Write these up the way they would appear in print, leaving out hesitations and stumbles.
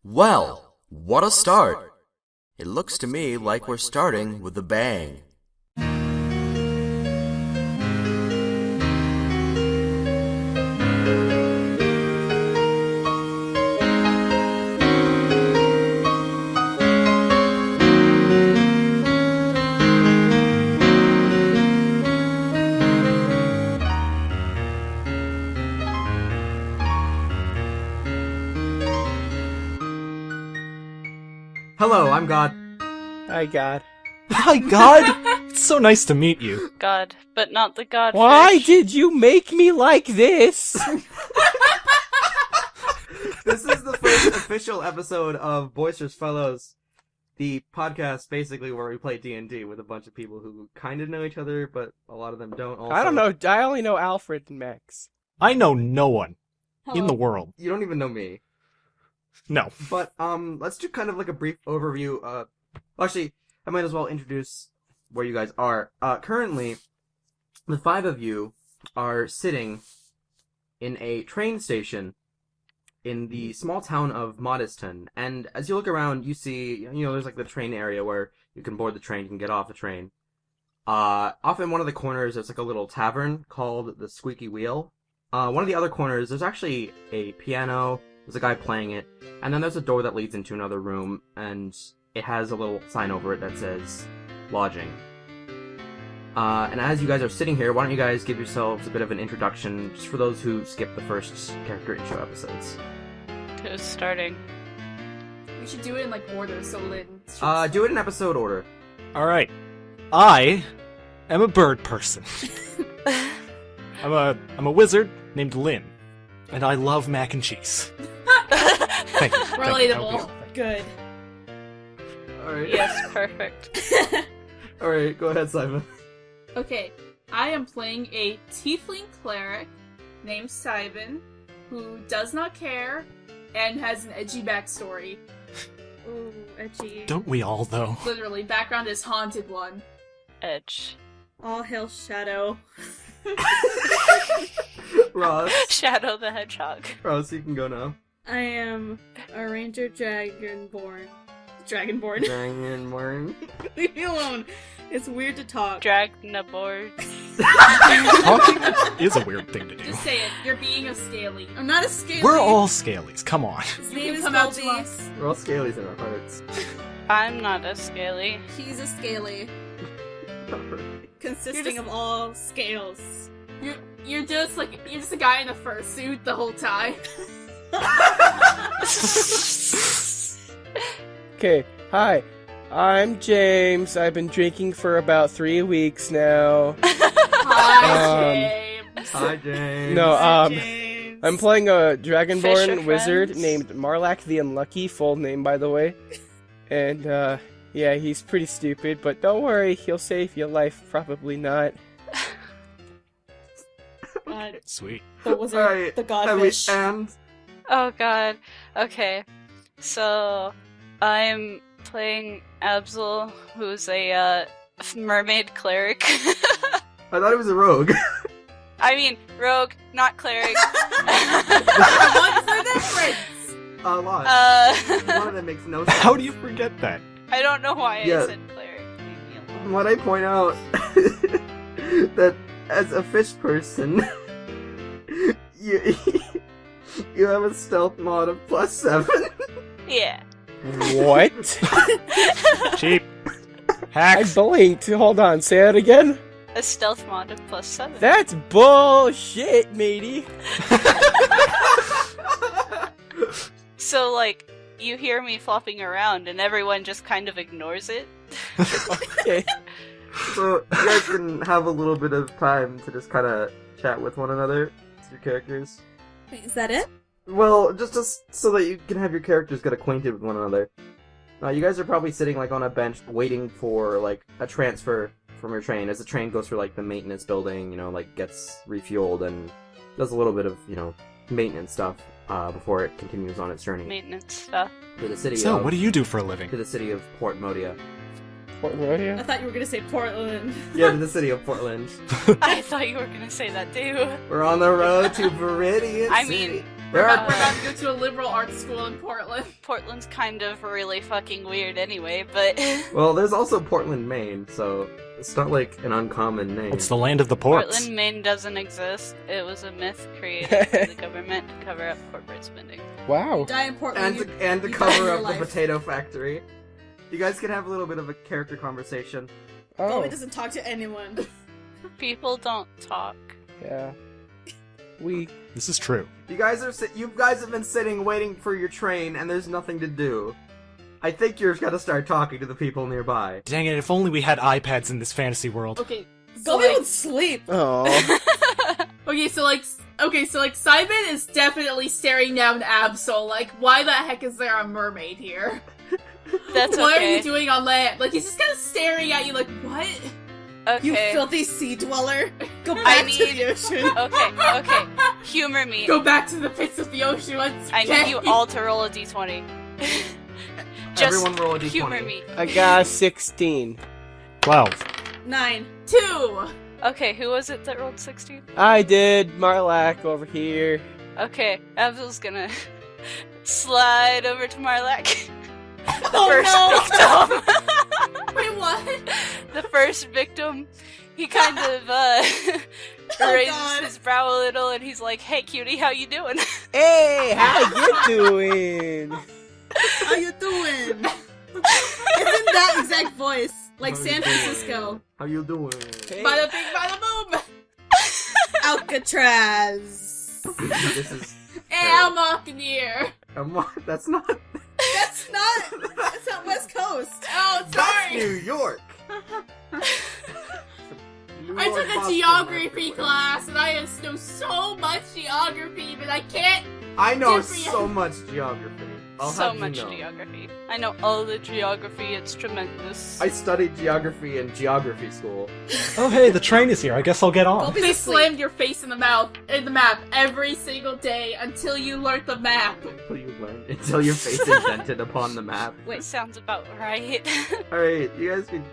Well, what a start! It looks to me like we're starting with a bang. Hello, I'm God. Hi, God. Hi, God! It's so nice to meet you. God, but not the godfish. Why did you make me like this? This is the first official episode of Boisterous Fellows, the podcast basically where we play D&D with a bunch of people who kind of know each other, but a lot of them don't. Also, I don't know. I only know Alfred and Max. I know no one in Hello. the world. You don't even know me. No. But, let's do kind of like a brief overview. Actually, I might as well introduce where you guys are. Currently, the five of you are sitting in a train station in the small town of Modiston. And as you look around, you see, there's like the train area where you can board the train, you can get off the train. Off in one of the corners, there's like a little tavern called the Squeaky Wheel. One of the other corners, there's actually a piano. There's a guy playing it, and then there's a door that leads into another room, and it has a little sign over it that says, lodging. And as you guys are sitting here, why don't you guys give yourselves a bit of an introduction, just for those who skipped the first character intro episodes. Who's starting? We should do it in like order, so Lynn. Do it in episode order. Alright. I am a bird person. I'm a wizard named Lynn, and I love mac and cheese. Thank you. Relatable. Good. Alright. Yes, perfect. Alright, go ahead, Simon. Okay, I am playing a tiefling cleric named Simon, who does not care and has an edgy backstory. Ooh, edgy. Don't we all, though? Literally, background is haunted one. Edge. All hail Shadow. Ross. Shadow the Hedgehog. Ross, you can go now. I am a ranger dragonborn. Dragonborn. Dragonborn. Leave me alone. It's weird to talk. Dragonaboard. Talking is a weird thing to do. Just say it, you're being a scaly. I'm not a scaly. We're all scalies, come on. His You name can is come out to Goldie. us. We're all scalies in our hearts. I'm not a scaly. He's a scaly, consisting of all scales. You're just a guy in a fursuit the whole time. Okay, hi. I'm James. I've been drinking for about 3 weeks now. Hi, James. Hi, James. No, James. I'm playing a Fisher Dragonborn wizard friends. named Marlak the Unlucky, full name by the way. And, yeah, he's pretty stupid, but don't worry, he'll save your life. Probably not. Sweet. The wizard, Alright, the godfish. and Oh god. Okay. So, I'm playing Absol, who's a mermaid cleric. I thought he was a rogue. I mean, rogue, not cleric. What's the difference? A lot. One of them makes no sense. How do you forget that? I don't know why Yeah. I said cleric. Leave me alone. Might I point out that as a fish person, you have a stealth mod of +7. Yeah. What? Cheap. I Hacks. blinked. Hold on, say that again? A stealth mod of +7. That's bullshit, matey. So, like, you hear me flopping around and everyone just kind of ignores it. Okay. So you guys can have a little bit of time to just kind of chat with one another, your characters. Wait, is that it? Well, just so that you can have your characters get acquainted with one another. You guys are probably sitting like on a bench waiting for like a transfer from your train as the train goes through like the maintenance building, like gets refueled and does a little bit of, maintenance stuff before it continues on its journey Maintenance stuff. to the city So, of what do you do for a living? to the city of Port Modia. Port Modia? I thought you were gonna say Portland. Yeah, to the city of Portland. I thought you were gonna say that too. We're on the road to Viridian I City. mean, There We're are about to go to a liberal arts school in Portland. Portland's kind of really fucking weird anyway, but well, there's also Portland, Maine, so it's not like an uncommon name. It's the land of the ports. Portland, Maine doesn't exist. It was a myth created by the government to cover up corporate spending. Wow. Die in Portland. and to you die in cover your up life. the potato factory. You guys can have a little bit of a character conversation. Oh, Oh, he doesn't talk to anyone. People don't talk. yeah. We. This is true. You guys have been sitting waiting for your train, and there's nothing to do. I think you're gonna start talking to the people nearby. Dang it, if only we had iPads in this fantasy world. Okay, so Gobi like, would sleep. Oh. okay, so like Simon is definitely staring down Absol. Like, why the heck is there a mermaid here? That's What are okay. you doing on land? Like, he's just kind of staring at you. Like, what? You Okay. filthy sea dweller. Go I back to need- the ocean. Okay. Humor me. Go back to the pits of the ocean once I again. need you all to roll a d20. Just Everyone roll a d20. humor me. I got 16. 12. 9. 2. Okay, who was it that rolled 16? I did. Marlac over here. Okay, Abdul's gonna slide over to Marlac. The Oh, first victim. Wait, what? The first victim. He kind of raises God. his brow a little, and he's like, "Hey, cutie, how you doing?" Hey, how you doing? How you doing? Isn't that exact voice? Like How you San doing? Francisco. How you doing? Hey. Bada bing, bada boom. Alcatraz. This is... Al Machnier. That's not... That's not West Coast. Oh, That's sorry. New York! New I York, took a Boston, geography everywhere. class, and I just know so much geography, but I can't. I know Different. so much geography. I'll So have you much know. geography. I know all the geography. It's tremendous. I studied geography in geography school. Oh hey, the train is here. I guess I'll get on. Gobi's They asleep. slammed your face in the map every single day until you learned the map. Until your face indented upon the map. Wait, sounds about right. Alright, you guys can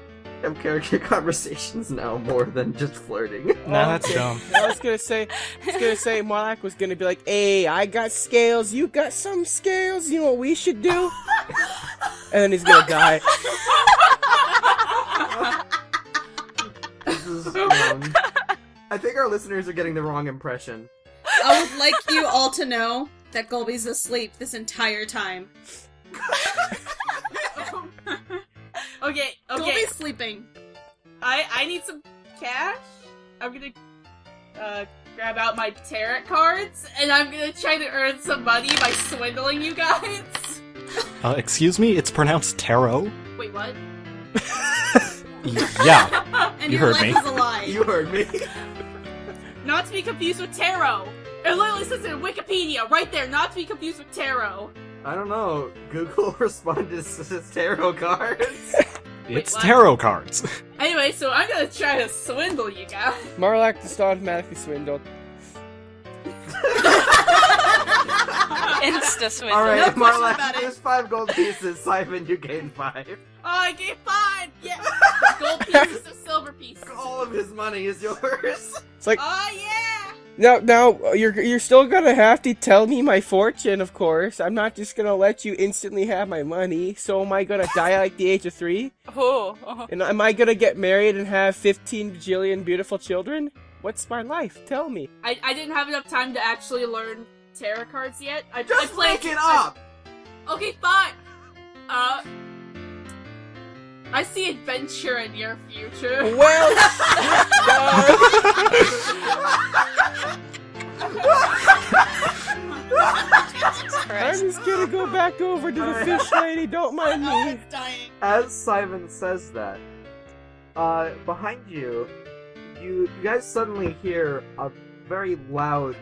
have character conversations now more than just flirting. Nah, that's Okay. dumb. I was gonna say, Marlac was gonna be like, "Hey, I got scales. You got some scales. You know what we should do?" And then he's gonna die. This is, I think our listeners are getting the wrong impression. I would like you all to know that Gobi's asleep this entire time. Okay. Gobi's sleeping. I need some cash. I'm gonna grab out my tarot cards, and I'm gonna try to earn some money by swindling you guys. Excuse me, it's pronounced tarot? Wait, what? Yeah. And You your heard life me. is a lie. You heard me. Not to be confused with tarot. It literally says in Wikipedia right there. Not to be confused with tarot. I don't know. Google responded to tarot cards. It's what? tarot cards. Anyway, so I'm gonna try to swindle you guys. Marlac just automatically swindled. Insta swindle. Alright, No question Marla, about it. there's 5 gold pieces. Simon, you gain 5. Oh, I gave 5! Yeah! Gold pieces of silver pieces. All of his money is yours. It's like, Oh, yeah! now you're still gonna have to tell me my fortune, of course. I'm not just gonna let you instantly have my money. So am I gonna die at like the age of 3? Oh. And am I gonna get married and have 15 bajillion beautiful children? What's my life? Tell me. I didn't have enough time to actually learn tarot cards yet. I Just played, make it up. Okay, fine. I see adventure in your future. Well, Jesus I'm Christ. just gonna go back over to the fish lady. Don't mind Oh, me. it's dying. As Simon says that, behind you, you guys suddenly hear a very loud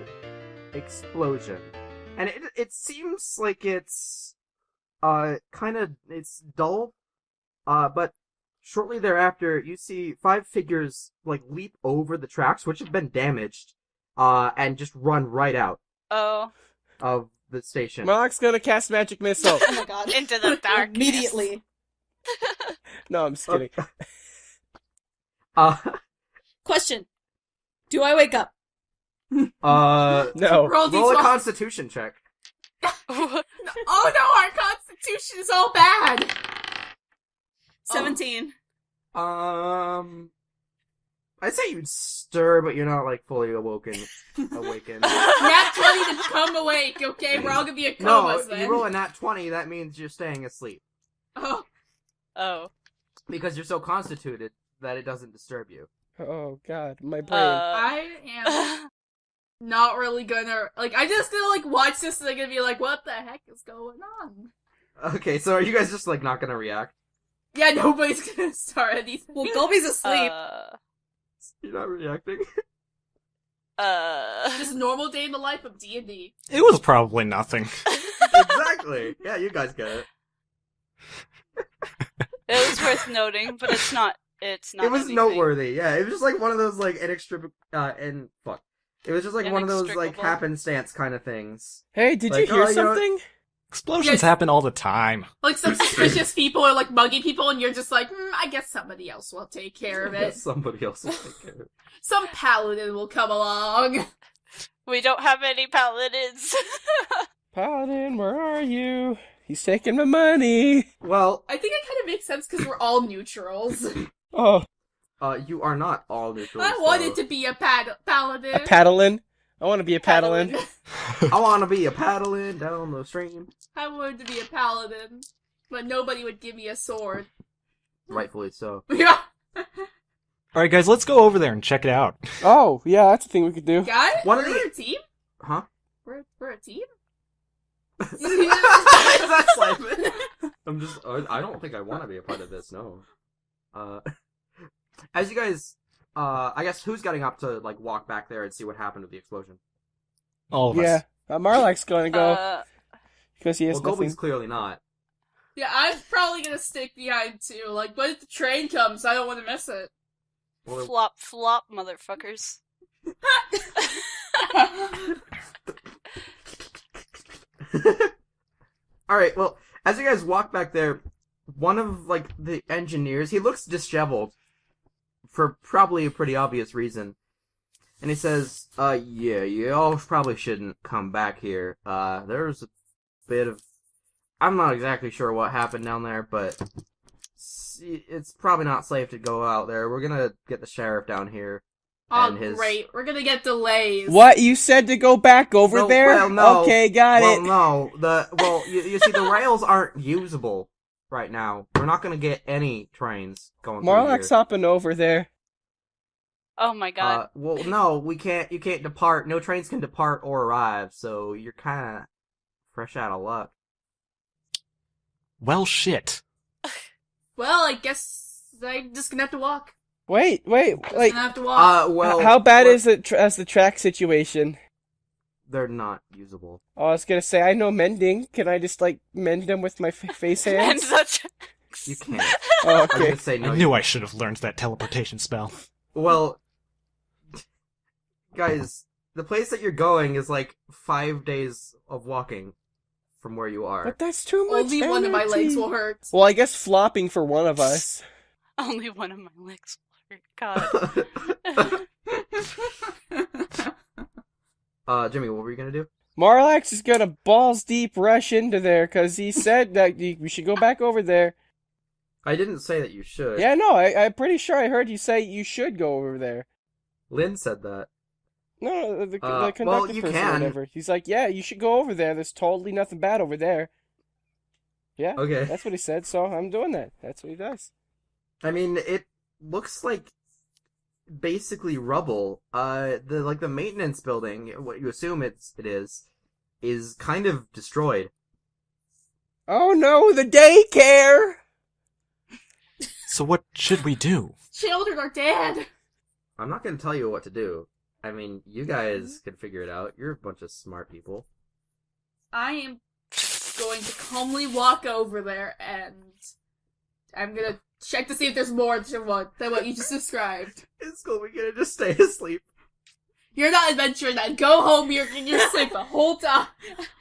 explosion, and it seems like it's it's dull, but shortly thereafter you see 5 figures like leap over the tracks which have been damaged, and just run right out Oh. of the station. Marlac's gonna cast magic missile. Oh my god. Into the darkness. Immediately. No, I'm just kidding. Uh, Question. Do I wake up? No. Roll a Constitution check. Oh no, our constitution is all bad. 17. I'd say you'd stir, but you're not like fully awakened. Nat 20 to become awake, okay? We're all gonna be a No, comas then. you roll a nat 20, that means you're staying asleep. Oh. Oh. Because you're so constituted that it doesn't disturb you. Oh god, my brain. I am not really gonna, like, I just gonna, like, watch this and I'm gonna be like, what the heck is going on? Okay, so are you guys just like not gonna react? Yeah, nobody's gonna start anything. Well, Gulby's asleep. You're not reacting? Just a normal day in the life of D&D. It was probably nothing. Exactly! Yeah, you guys get it. It was worth noting, but it's not. It's not. It was anything. noteworthy, yeah. It was just like one of those like inextricable, It was just like one of those like Inextricable. happenstance kind of things. Hey, did Like, you hear oh, you know- something? Explosions Yes. happen all the time. Like, some suspicious people are, like, mugging people and you're just like, I guess somebody else will take care of it. Somebody else will take care of it. Some paladin will come along. We don't have any paladins. Paladin, where are you? He's taking my money. Well, I think it kind of makes sense because we're all neutrals. Oh, you are not all neutral. I wanted to be a paladin. a paddlin'. I want to be a paddlin'. I want to be a paddling down the stream. I wanted to be a paladin, but nobody would give me a sword. Rightfully so. Yeah. Alright guys, let's go over there and check it out. Oh, yeah, that's a thing we could do. Got it? One of We're the- a team? Huh? We're a team? Is that Simon? I don't think I want to be a part of this, no. As you guys, I guess who's getting up to, like, walk back there and see what happened with the explosion? All of Yeah, us. Marlak's gonna go because he has Well, nothing. Golby's clearly not. Yeah, I'm probably gonna stick behind too. Like, but if the train comes, I don't want to miss it. Well, Flop, flop, motherfuckers. Alright, well, as you guys walk back there, one of, like, the engineers, he looks disheveled, for probably a pretty obvious reason. And he says, yeah, you all probably shouldn't come back here. There's a bit of... I'm not exactly sure what happened down there, but it's probably not safe to go out there. We're gonna get the sheriff down here. Oh, And his- great. We're gonna get delays. What? You said to go back over No, there? well, no. Okay, got Well, it. no, you see, the rails aren't usable right now. We're not gonna get any trains going through Marlak's here. hopping over there. Oh my god. Well, no, we can't. You can't depart. No trains can depart or arrive. So you're kind of fresh out of luck. Well, shit. Well, I guess I'm just gonna have to walk. Wait, like, Gonna have to walk. Well, how bad we're- is it as the track situation? They're not usable. Oh, I was gonna say, I know mending. Can I just, like, mend them with my face And hands? such. You can't. Oh, I was okay. gonna say no. I knew I should have learned that teleportation spell. Well, guys, the place that you're going is like 5 days of walking from where you are. But that's too much Only one of my legs energy. will hurt. Well, I guess flopping for one of us. Only one of my legs will hurt. God. Jimmy, what were you gonna do? Marlax is gonna balls deep rush into there because he said that we should go back over there. I didn't say that you should. Yeah, no, I'm pretty sure I heard you say you should go over there. Lynn said that. No, the well, conductor you person or can. whatever. He's like, yeah, you should go over there. There's totally nothing bad over there. Yeah, Okay. that's what he said, so I'm doing that. That's what he does. I mean, it looks like basically rubble. The maintenance building, what you assume it is kind of destroyed. Oh no, the daycare! So what should we do? Children are dead. I'm not gonna tell you what to do. I mean, you guys can figure it out. You're a bunch of smart people. I am going to calmly walk over there and I'm gonna check to see if there's more than what you just described. Is Colby gonna just stay asleep? You're not adventuring that. Go home, you're asleep the whole time.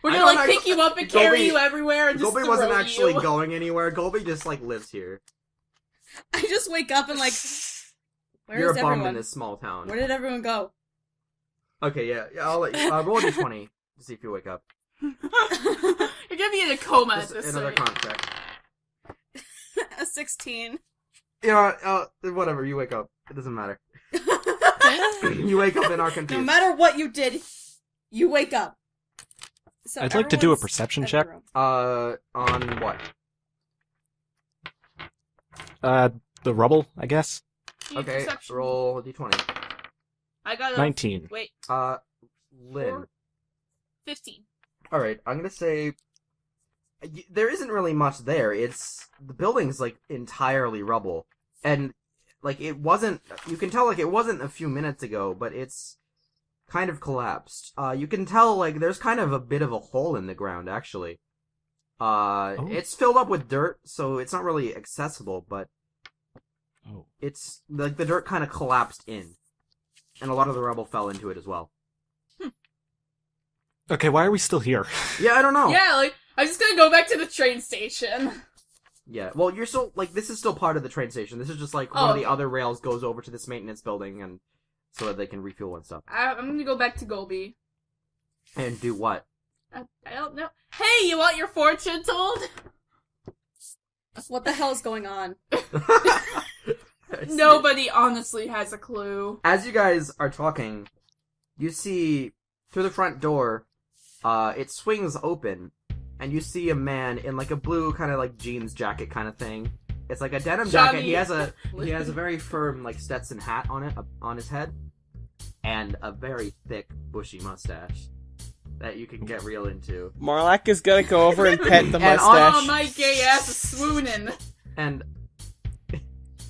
We're I gonna don't pick you up and carry Golby- you everywhere and just Colby throw wasn't actually you. going anywhere. Colby just lives here. I just wake up and like, where You're is a bum everyone? in this small town. Where did everyone go? Okay, yeah, I'll let you roll a d20 to see if you wake up. You're gonna be in a coma Just at this another rate. con check. A 16. Yeah, whatever. You wake up. It doesn't matter. You wake up and are confused. No matter what you did, you wake up. So I'd like to do a everyone's perception at check. the room. On what? The rubble, I guess. Need Okay, perception. roll a d20. I got a 19. Wait, Lynn. 15. All right, I'm gonna say there isn't really much there. The building's like entirely rubble, and like it wasn't. You can tell like it wasn't a few minutes ago, but it's kind of collapsed. You can tell like there's kind of a bit of a hole in the ground actually. It's filled up with dirt, so it's not really accessible, but it's like the dirt kind of collapsed in, and a lot of the rubble fell into it as well. Okay, why are we still here? Yeah, I don't know. Yeah, like, I'm just gonna go back to the train station. Yeah, well, you're still, like, this is still part of the train station. This is just, like, one of the other rails goes over to this maintenance building, and so that they can refuel and stuff. I'm gonna go back to Gobi. And do what? I don't know. Hey, you want your fortune told? What the hell is going on? Nobody honestly has a clue. As you guys are talking, you see, through the front door, it swings open, and you see a man in, like, a blue kind of, like, jeans jacket kind of thing. It's like a denim jacket. He has a very firm, like, Stetson hat on his head, and a very thick, bushy mustache that you can get real into. Marlak is gonna go over and pet the And mustache. Oh, my gay ass is swooning. And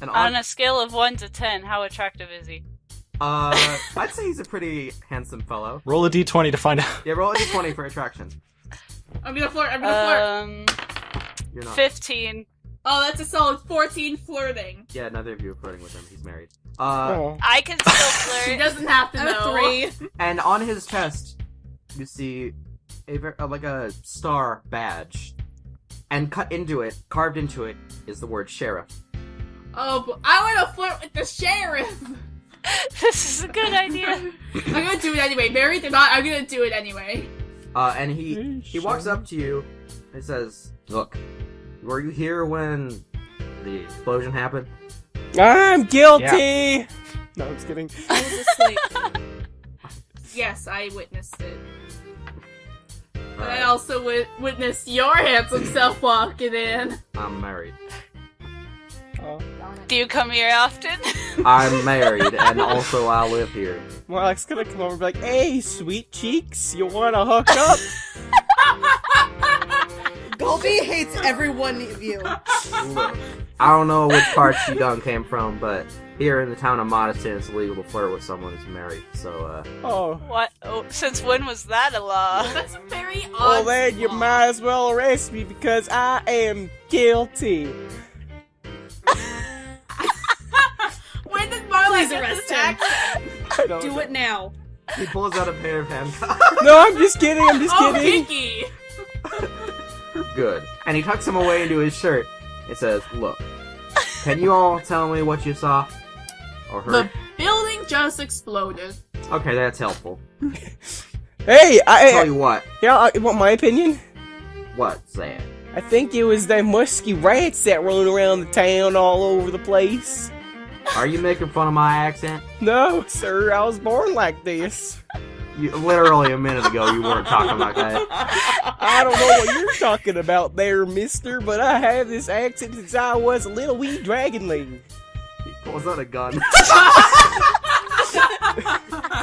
On a scale of 1 to 10, how attractive is he? I'd say he's a pretty handsome fellow. Roll a d20 to find out. Yeah, roll a d20 for attraction. I'm gonna flirt. You're not. 15. Oh, that's a solid 14 flirting. Yeah, neither of you are flirting with him. He's married. Oh. I can still She flirt. doesn't have to I'm know. a 3. And on his chest, you see like a star badge, and carved into it, is the word sheriff. Oh, but I want to flirt with the sheriff. This is a good idea. I'm gonna do it anyway. Married or not, I'm gonna do it anyway. And he walks up to you and says, "Look, were you here when the explosion happened?" I'm guilty! No, I'm just kidding. I was asleep. Yes, I witnessed it. But I Alright, also witnessed your handsome self walking in. I'm married. Oh. Do you come here often? I'm married, and also I live here. Marlak's gonna come over and be like, "Hey, sweet cheeks, you wanna hook up?" Gobi hates every one of you. Look, I don't know which part she done came from, but here in the town of Modeston, it's illegal to flirt with someone who's married. So, Oh. What? Oh, since when was that a law? That's a very odd. Well, then you law. might as well arrest me because I am guilty. When did Marla Please get arrest this him. accent? I don't Do know. it now. he pulls out a pair of handcuffs. No, I'm just kidding, I'm just Oh, kidding. Kiki! Good. And he tucks him away into his shirt. It says, "Look, can you all tell me what you saw or The heard?" building just exploded. Okay, that's helpful. Hey, Tell you what. you want my opinion? What's that? I think it was them musky rats that run around the town all over the place. Are you making fun of my accent? No, sir, I was born like this. Literally a minute ago, you weren't talking like that. I don't know what you're talking about there, mister, but I have this accent since I was a little wee dragonling. Was that a gun?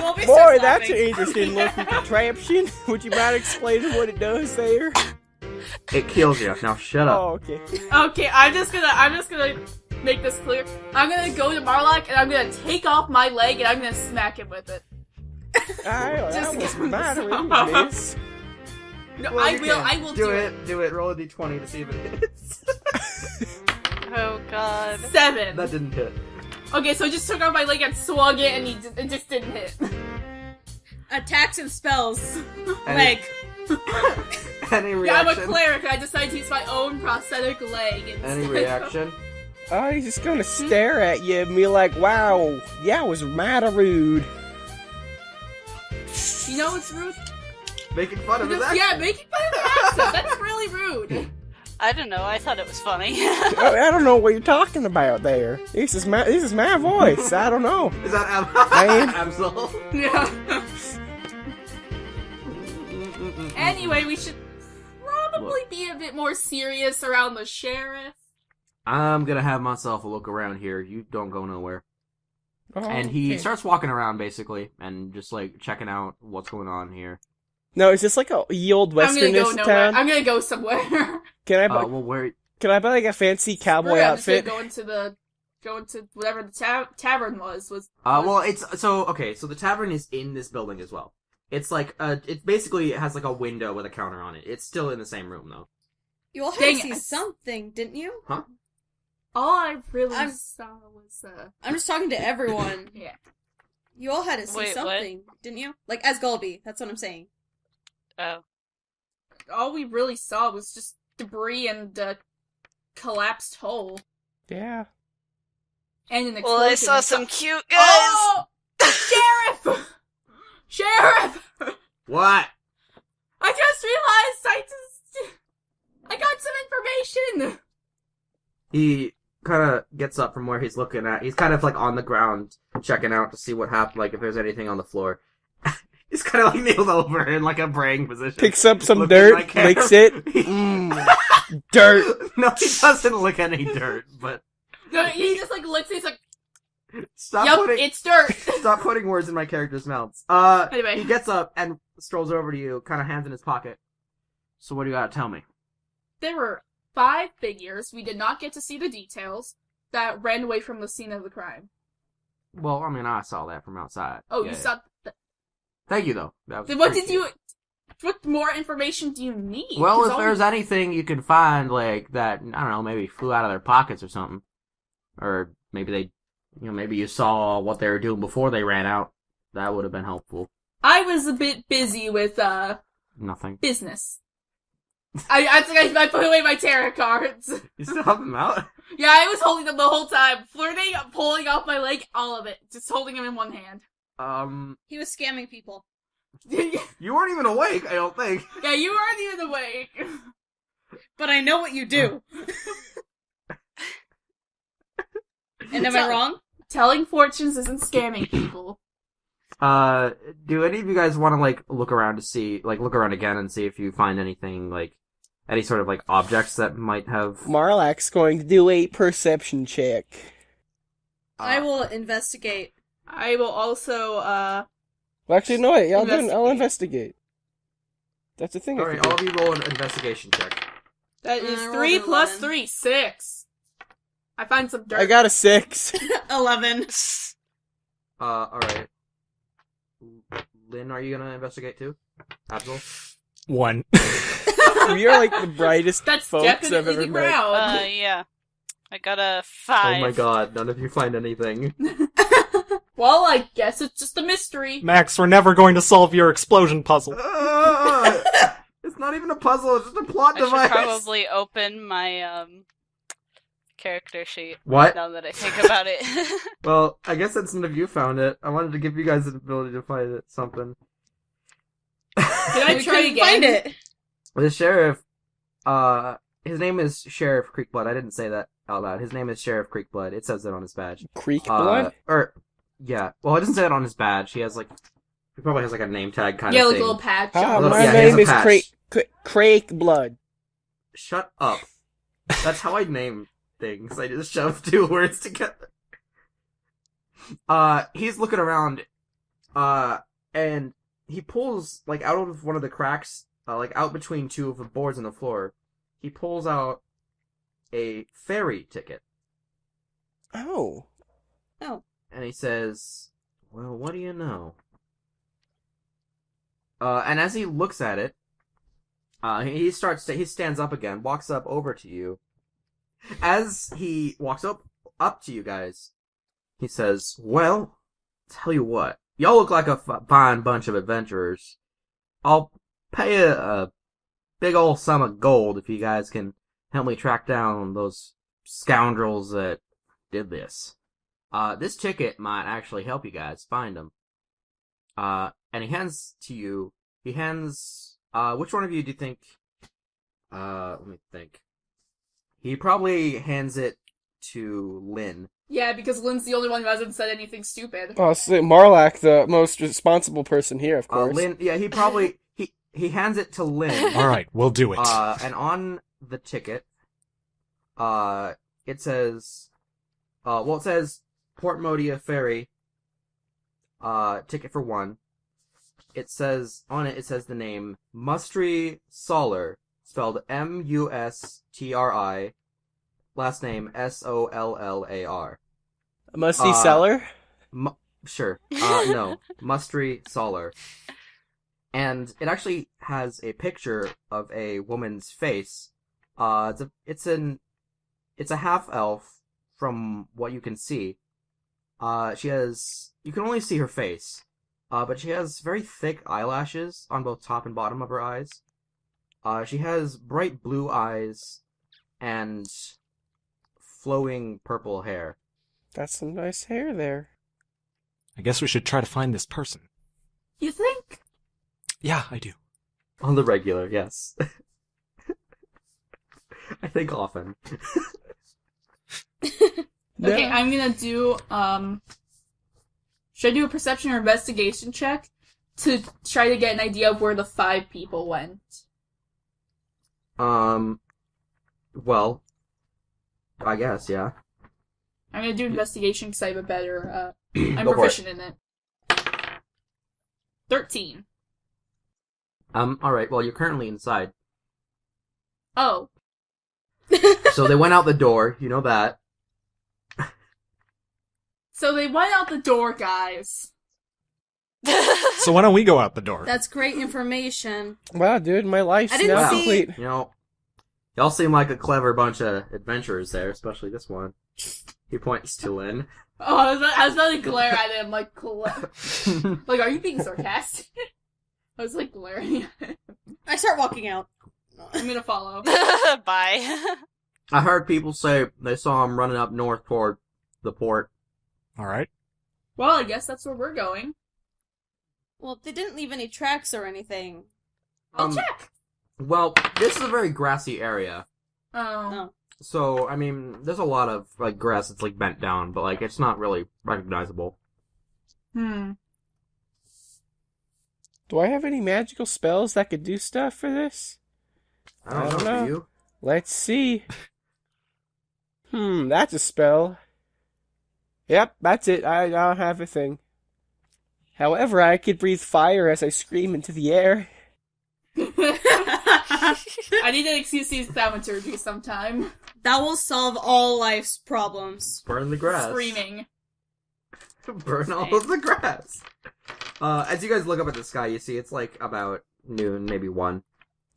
Gobi Boy, starts that's an laughing. interesting looking contraption. Would you mind explaining what it does there? It kills you. Now shut up. Oh, okay. Okay, I'm just gonna make this clear. I'm gonna go to Marlock and I'm gonna take off my leg and I'm gonna smack him with it. That Just was give mattering, some. miss. No, Well, I you will. can. I will do it. Do it. Roll a d20 to see if it hits. Oh god. 7. That didn't hit. Okay, so I just took off my leg and swung it, and it just didn't hit. Attacks and spells. Any- Leg. Any Yeah, I'm a reaction? cleric, and I decided to use my own prosthetic leg. Instead. Any reaction? Oh, he's just gonna stare at you and be like, "Wow, yeah, it was mighty rude." You know what's rude? Making fun of his accent. Yeah, making fun of the accent. That's really rude. I don't know. I thought it was funny. I don't know what you're talking about there. This is my voice. I don't know. Is that Man. Absol? Yeah. Anyway, we should probably be a bit more serious around the sheriff. I'm gonna have myself a look around here. You don't go nowhere. Oh, And he okay. starts walking around, basically, and just, like, checking out what's going on here. No, is this like a ye old I'm gonna go westernist nowhere. town? I'm gonna go somewhere. Can I buy? Well, where... Can I buy like a fancy cowboy I'm just gonna outfit? go into whatever the tavern was. well, it's... So, okay, so the tavern is in this building as well. It's like, it basically has, like, a window with a counter on it. It's still in the same room, though. You all had Dang to see it. something, didn't you? Huh? All I really I'm- saw was I'm just talking to everyone. yeah. You all had to see Wait, what? something, didn't you? Like, as Gulby, that's what I'm saying. Oh. All we really saw was just debris and a collapsed hole Yeah. and an explosion. Well, I saw some cute guys. Oh, sheriff! Sheriff! What? I just realized I got some information. He kind of gets up from where he's looking at. He's kind of, like, on the ground, checking out to see what happened, like, if there's anything on the floor. He's kind of, like, kneeled over in, like, a praying position. Picks up some looking dirt, like licks him. it. Mm, dirt. No, he doesn't lick any dirt, but... No, he just like licks it. He's like, Stop "Yup, putting... it's dirt." Stop putting words in my character's mouths. Anyway. He gets up and strolls over to you, kind of hands in his pocket. So what do you gotta tell me? There were 5 figures. We did not get to see the details that ran away from the scene of the crime. Well, I mean, I saw that from outside. Oh, Yeah, you yeah. saw. Thank you, though. That was Then what did appreciated. you? What more information do you need? Well, 'Cause if all there's anything you can find, like, that, I don't know, maybe flew out of their pockets or something. Or maybe they, maybe you saw what they were doing before they ran out. That would have been helpful. I was a bit busy with Nothing. business. I think I put away my tarot cards. You still have them out? Yeah, I was holding them the whole time, flirting, pulling off my leg, all of it, just holding them in one hand. He was scamming people. You weren't even awake, I don't think. Yeah, you weren't even awake. But I know what you do. And am I wrong? Telling fortunes isn't scamming people. Do any of you guys want to, like, look around again and see if you find anything, like, any sort of, like, objects that might have... Marlak's going to do a perception check. I will investigate. I will also, Well, actually, no, wait. I'll Investigate. investigate. That's the thing. I Alright, can all do. of you roll an investigation check. that is I rolled 3 an plus 11. 3, 6. I find some dirt. I got a 6. 11. Alright. Lynn, are you gonna investigate too? Absol? 1. We are like the brightest That's folks I've definitely ever the met. ground. Yeah. I got a 5. Oh my god, none of you find anything. Well, I guess it's just a mystery. Max, we're never going to solve your explosion puzzle. It's not even a puzzle, it's just a plot I should device! probably open my character sheet What? now that I think about it. Well, I guess since none of you found it, I wanted to give you guys the ability to find it, something. Can I We try couldn't again? find it. The sheriff, his name is Sheriff Creekblood. I didn't say that out loud. His name is Sheriff Creekblood. It says that on his badge. Creek blood? Yeah. Well, it doesn't say it on his badge. He probably has like a name tag kind Yeah, of like a thing. little patch. Ah, Well, my yeah, he has name a is patch. Crake Blood. Shut up. That's how I name things. I just shove 2 words together. He's looking around, and he pulls, like, out of one of the cracks, like, out between 2 of the boards on the floor, he pulls out a ferry ticket. Oh. And he says, well, what do you know? And as he looks at it, he stands up again, walks up over to you. As he walks up to you guys, he says, well, tell you what, y'all look like a fine bunch of adventurers. I'll pay a big old sum of gold if you guys can help me track down those scoundrels that did this. This ticket might actually help you guys find them. and he hands to you. He hands. Which one of you do you think? Let me think. He probably hands it to Lynn. Yeah, because Lynn's the only one who hasn't said anything stupid. Oh, so Marlac, the most responsible person here, of course. Lynn. Yeah, he probably he hands it to Lynn. All right, we'll do it. And on the ticket, it says, it says Port Modia Ferry. Ticket for one. It says the name Mustry Solar, spelled Mustri, last name Sollar. Musty Cellar? Sure. No, Mustry Solar. And it actually has a picture of a woman's face. It's a half elf from what you can see. You can only see her face. But she has very thick eyelashes on both top and bottom of her eyes. She has bright blue eyes and flowing purple hair. That's some nice hair there. I guess we should try to find this person. You think? Yeah, I do. On the regular, yes. I think often. Okay, I'm gonna do, should I do a perception or investigation check to try to get an idea of where the 5 people went? Well, I guess, yeah. I'm gonna do investigation because I have a better, I'm Go for proficient in it. 13. Alright, well, you're currently inside. Oh. So they went out the door, you know that. So they went out the door, guys. So why don't we go out the door? That's great information. Wow, dude, my life's I didn't now see- complete. You know, y'all seem like a clever bunch of adventurers there, especially this one. He points to Lynn. Oh, I was about to glare at him, like, like, are you being sarcastic? I was, like, glaring at him. I start walking out. I'm gonna follow. Bye. I heard people say they saw him running up north toward the port. All right. Well, I guess that's where we're going. Well, they didn't leave any tracks or anything. I'll check. Well, this is a very grassy area. Oh. So, I mean, there's a lot of, like, grass that's, like, bent down, but, like, it's not really recognizable. Do I have any magical spells that could do stuff for this? I don't know. Do you? Let's see. That's a spell. Yep, that's it. I don't have a thing. However, I could breathe fire as I scream into the air. I need an excuse to use thaumaturgy sometime. That will solve all life's problems. Burn the grass. Screaming. Burn all of the grass. As you guys look up at the sky, you see it's, like, about noon, maybe 1.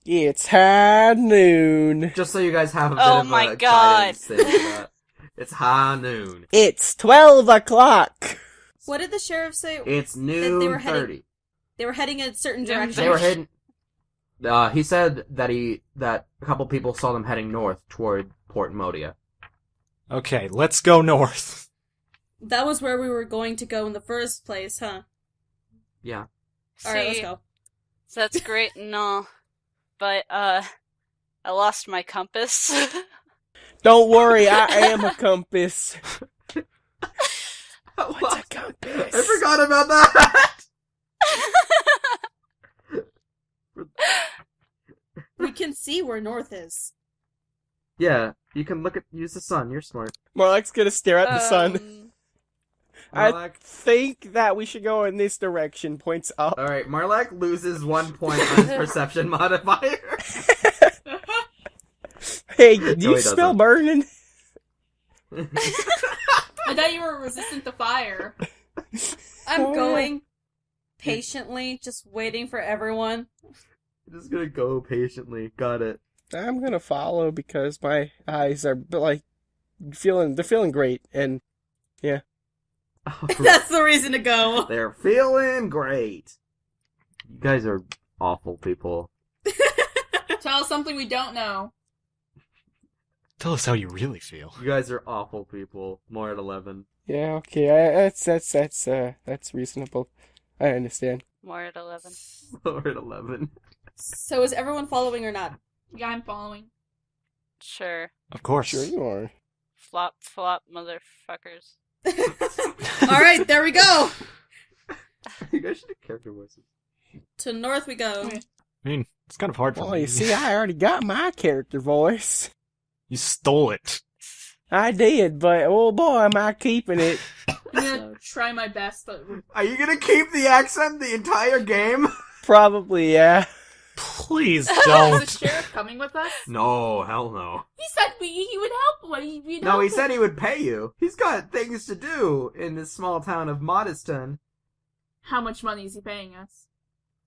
It's high noon. Just so you guys have a bit Oh of my a God. guidance into that. It's high noon. It's 12 o'clock. What did the sheriff say? It's That noon they were heading- 30. They were heading in a certain Yeah, direction. They were heading. He said that a couple people saw them heading north toward Port Modia. Okay, let's go north. That was where we were going to go in the first place, huh? Yeah. Alright, let's See, go. that's great and all, but, I lost my compass. Don't worry, I am a compass. What's a I compass? forgot about that. We can see where north is. Yeah, you can use the sun. You're smart. Marlac's gonna stare at the sun. I Marlac. think that we should go in this direction. Points up. All right, Marlac loses 1 point on his perception modifier. Hey, No, do you he smell doesn't. burning? I thought you were resistant to fire. I'm Oh, yeah. going patiently, just waiting for everyone. Just gonna go patiently. Got it. I'm gonna follow because my eyes are like they're feeling great, and That's the reason to go. They're feeling great. You guys are awful people. Tell us something we don't know. Tell us how you really feel. You guys are awful people. More at 11. yeah, okay, that's reasonable. I understand. More at 11. Lower at 11. So is everyone following or not? Yeah, I'm following. Sure. Of course. Sure you are. Flop, flop, motherfuckers. All right, there we go. You guys should do character voices. To north we go. Okay. I mean, it's kind of hard for Well, me. you see, I already got my character voice. You stole it. I did, but oh boy, am I keeping it. I'm gonna try my best, but Are you gonna keep the accent the entire game? Probably, yeah. Please is don't. the sheriff coming with us? No, hell no. He said he would help. We'd No, help he him. said he would pay you. He's got things to do in this small town of Modeston. How much money is he paying us?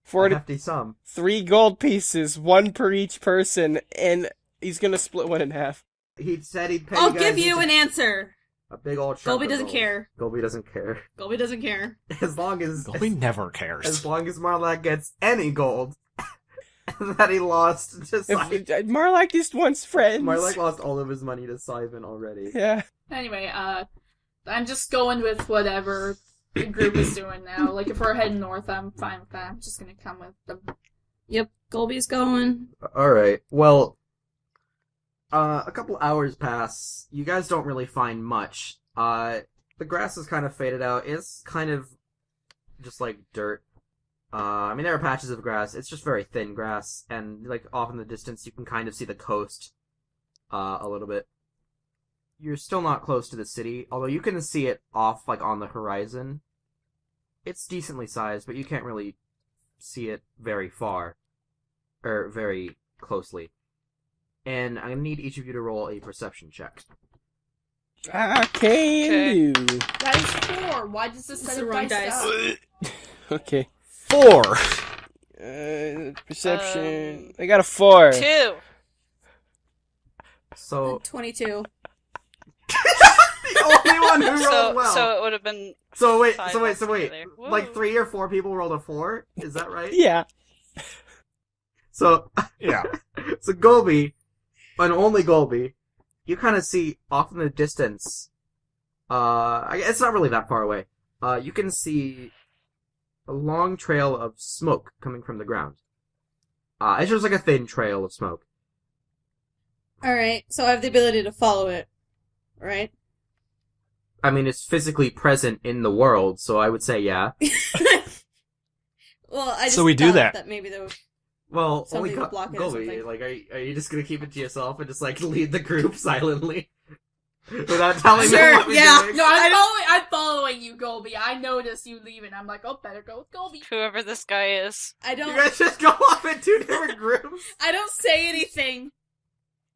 A 40, hefty sum. 3 gold pieces, 1 per each person, and he's gonna split one in half. He said he'd pay I'll you guys give you each an answer. a big old chunk Golby of doesn't gold. care. Golby doesn't care. Golby doesn't care. As long as Golby never cares. as long as Marlac gets any gold that he lost to Simon. If Marlac just wants friends. Marlac lost all of his money to Simon already. Yeah. Anyway, I'm just going with whatever the group is doing now. Like, if we're heading north, I'm fine with that. I'm just gonna come with them. Yep, Golby's going. Alright, well, a couple hours pass. You guys don't really find much. The grass is kind of faded out. It's kind of just like dirt. I mean, there are patches of grass. It's just very thin grass, and like off in the distance, you can kind of see the coast, a little bit. You're still not close to the city, although you can see it off, like, on the horizon. It's decently sized, but you can't really see it very far. Or very closely. And I'm gonna need each of you to roll a perception check. I can do. That is 4. Why does this It's set the of wrong dice dice. up? Okay. 4. Perception. I got a 4. 2! So, 22. the only one who rolled well. So it would have been So wait, 5 so wait. altogether. Like Woo. 3 or 4 people rolled a 4? Is that right? Yeah. So, Yeah. so Golby, and only Golby, you kind of see off in the distance, it's not really that far away, you can see a long trail of smoke coming from the ground. It's just like a thin trail of smoke. Alright, so I have the ability to follow it. Right? I mean, it's physically present in the world, so I would say yeah. Well, I just So we do thought that. maybe there was... Well, Something only to block it or Golby, something. like, are you just gonna keep it to yourself and just, like, lead the group silently? Without telling Sure, them what we're yeah. doing? No, I'm following you, Golby. I noticed you leaving. I'm like, oh, better go with Golby. Whoever this guy is. I You don't... guys just go off in 2 different groups? I don't say anything,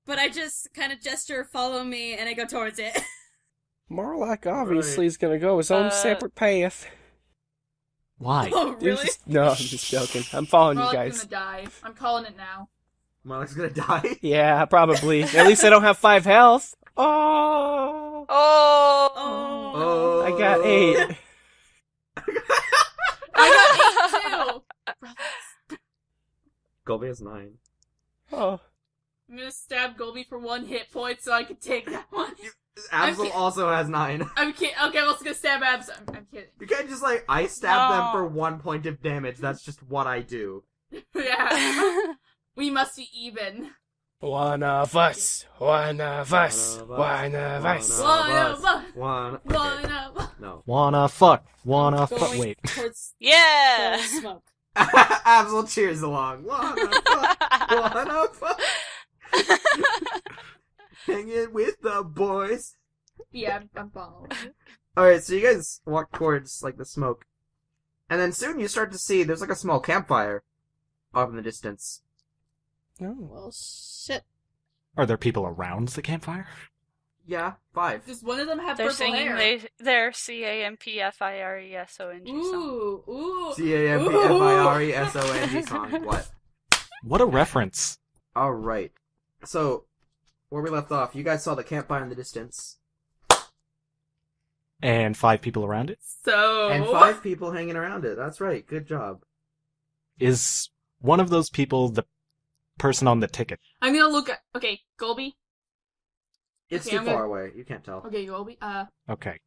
but I just kind of gesture, follow me, and I go towards it. Marlac obviously is gonna go his own separate path. Why? Oh, really? No, I'm just joking. I'm following you Marlon's guys. gonna die. I'm calling it now. Marlon's gonna die? Yeah, probably. At least I don't have 5 health. Oh. Oh! Oh. I got 8. I got 8 too. Golby has 9. Oh. I'm gonna stab Golby for 1 hit point so I can take that one. Absol also has 9. I'm kidding. Okay, I was gonna stab Abs. I'm kidding. You can't just, like, I stab them No. for 1 point of damage. That's just what I do. Yeah. We must be even. One of us. One of us. One of us. One of us. One. One of No. Wanna fuck. Wanna fuck. Going Wait. towards Yeah! the smoke. Absol cheers along. One of us. Hanging with the boys. Yeah, I'm following. Alright, so you guys walk towards, like, the smoke. And then soon you start to see there's, like, a small campfire off in the distance. Oh. Well, shit. Are there people around the campfire? Yeah, 5. Does one of them have They're purple singing hair? their CAMPFIRESONG song. Ooh. CAMPFIRESONG song. What? What a reference. Alright. So, where we left off, you guys saw the campfire in the distance. And 5 people around it? So. And 5 people hanging around it. That's right. Good job. Is one of those people the person on the ticket? I'm gonna look at. Okay, Golby. It's Okay, too I'm far gonna- away. You can't tell. Okay, Golby. Okay.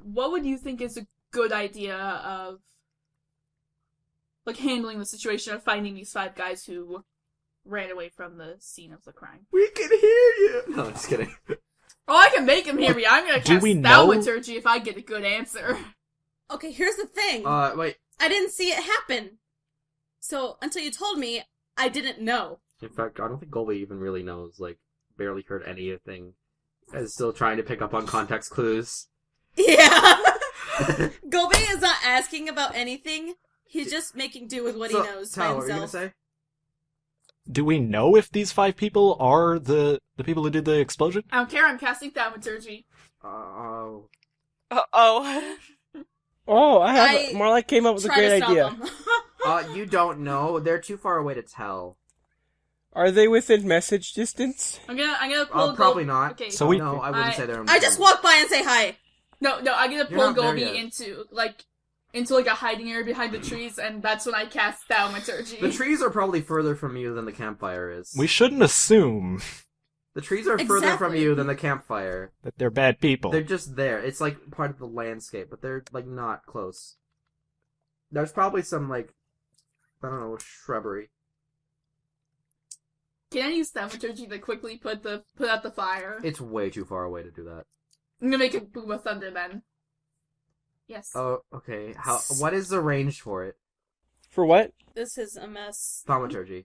What would you think is a good idea of like handling the situation of finding these 5 guys who ran away from the scene of the crime. We can hear you! No, I'm just kidding. Oh, I can make him hear me. I'm gonna Do cast we know- thaumaturgy if I get a good answer. Okay, here's the thing. Wait. I didn't see it happen. So, until you told me, I didn't know. In fact, I don't think Golby even really knows, like, barely heard anything. Is still trying to pick up on context clues. Yeah. Golby is not asking about anything. He's just making do with what he knows by Tal, what were you gonna himself. say? Do we know if these 5 people are the people who did the explosion? I don't care, I'm casting thaumaturgy. Oh. Oh. Oh, more like came up with a Try to great stop idea. him. You don't know. They're too far away to tell. Are they within message distance? I'm gonna pull Probably not. Okay. So we- No, I wouldn't say they're... I just walk by and say hi. No, I'm gonna You're pull not there Golby yet. into a hiding area behind the trees, and that's when I cast thaumaturgy. The trees are probably further from you than the campfire is. We shouldn't assume The trees are further from Exactly. you than the campfire. that they're bad people. They're just there. It's like part of the landscape, but they're like not close. There's probably some like, I don't know, shrubbery. Can I use thaumaturgy to quickly put out the fire? It's way too far away to do that. I'm gonna make a boom of thunder then. Yes. Oh, okay. What is the range for it? For what? This is a mess. Thaumaturgy.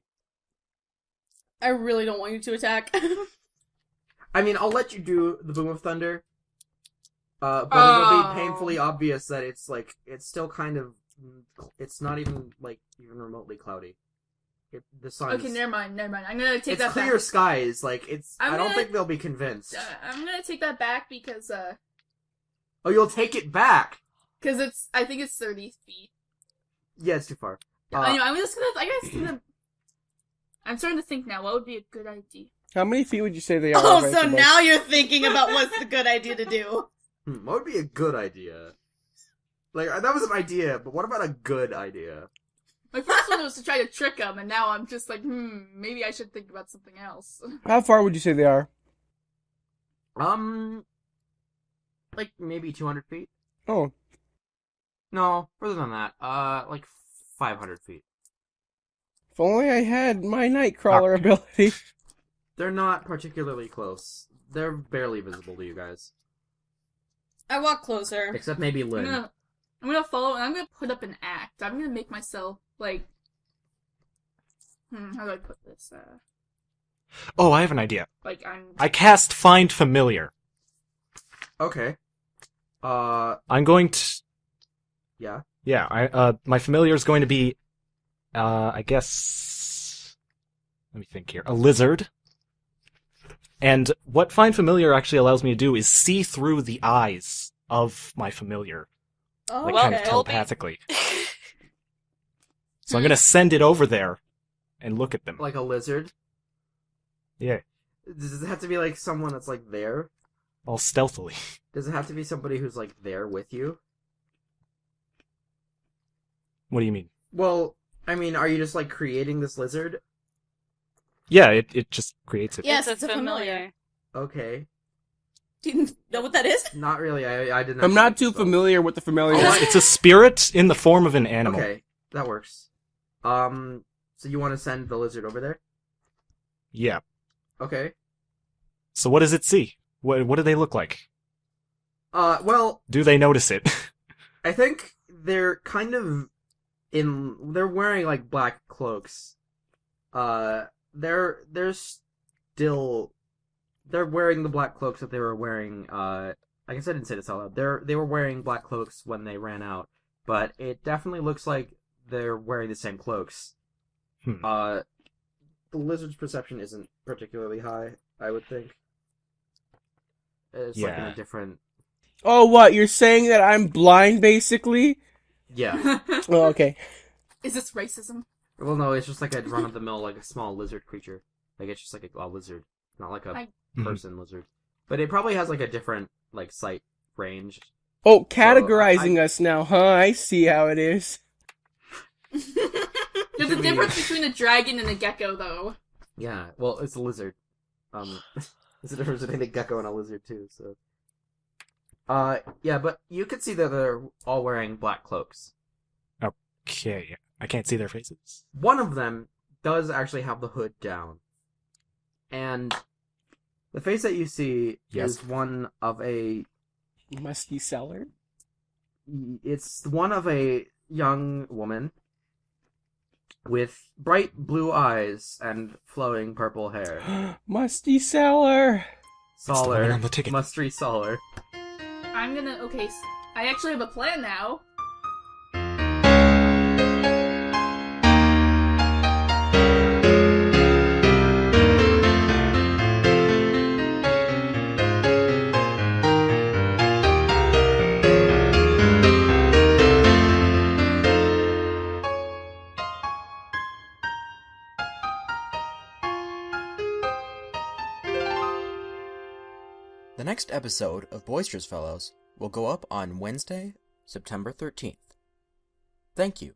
I really don't want you to attack. I mean, I'll let you do the boom of thunder. But it'll be painfully obvious that it's like, it's still kind of, it's not even like even remotely cloudy. The sun's... Okay, never mind. I'm gonna take It's that clear back. skies. Like it's. I'm I don't gonna- think they'll be convinced. I'm gonna take that back because Oh, you'll take it back. I think it's 30 feet. Yeah, it's too far. Anyway, I'm starting to think now. What would be a good idea? How many feet would you say they are? Oh, away so from us? now you're thinking about what's the good idea to do. What would be a good idea? Like that was an idea, but what about a good idea? My first one was to try to trick him, and now I'm just like, maybe I should think about something else. How far would you say they are? Like maybe 200 feet. Oh, No, further than that. Like 500 feet. if only I had my Nightcrawler ability. They're not particularly close. They're barely visible to you guys, I walk closer. except maybe Lynn. I'm gonna follow, and I'm gonna put up an act. I'm gonna make myself like, how do I put this? Oh, I have an idea. Like I cast Find Familiar. Okay. I'm going to... Yeah. Yeah, my familiar is going to be, I guess... Let me think here. A lizard. And what Find Familiar actually allows me to do is see through the eyes of my familiar. Oh, Like, Well, kind of okay. telepathically. So I'm going to send it over there and look at them. Like a lizard. Yeah, Does it have to be like someone that's like there? all stealthily. Does it have to be somebody who's like there with you? What do you mean? Well, I mean, are you just like creating this lizard? Yeah, it just creates it. Yes, it's a familiar. Okay. Do you know what that is? Not really. I didn't. I'm not actually- too familiar with the familiar. Oh, It's a spirit in the form of an animal. Okay, that works. So you want to send the lizard over there? Yeah. Okay. So what does it see? What do they look like? Well, Do they notice it? I think they're kind of they're wearing like black cloaks. They're wearing the black cloaks that they were wearing. I guess I didn't say this out loud. They were wearing black cloaks when they ran out, but it definitely looks like they're wearing the same cloaks. The lizard's perception isn't particularly high, I would think. It's like in Yeah. a different. Oh, what? You're saying that I'm blind, basically? Yeah. Oh, okay. Is this racism? Well, no, it's just like a run of the mill, like a small lizard creature. Like it's just like a lizard, not like a person lizard. But it probably has like a different like sight range. Oh, categorizing us now, huh? I see how it is. There's a difference between a dragon and a gecko, though. Yeah, well, it's a lizard. There's a difference between a gecko and a lizard too. So, yeah, but you can see that they're all wearing black cloaks. Okay. I can't see their faces. One of them does actually have the hood down. And the face that you see Yes. is one of a... Musky seller? It's one of a young woman with bright blue eyes and flowing purple hair. Musty seller! the woman Solar. on the ticket. Musty Solar. I'm gonna. Okay, I actually have a plan now. The next episode of Boisterous Fellows will go up on Wednesday, September 13th. Thank you.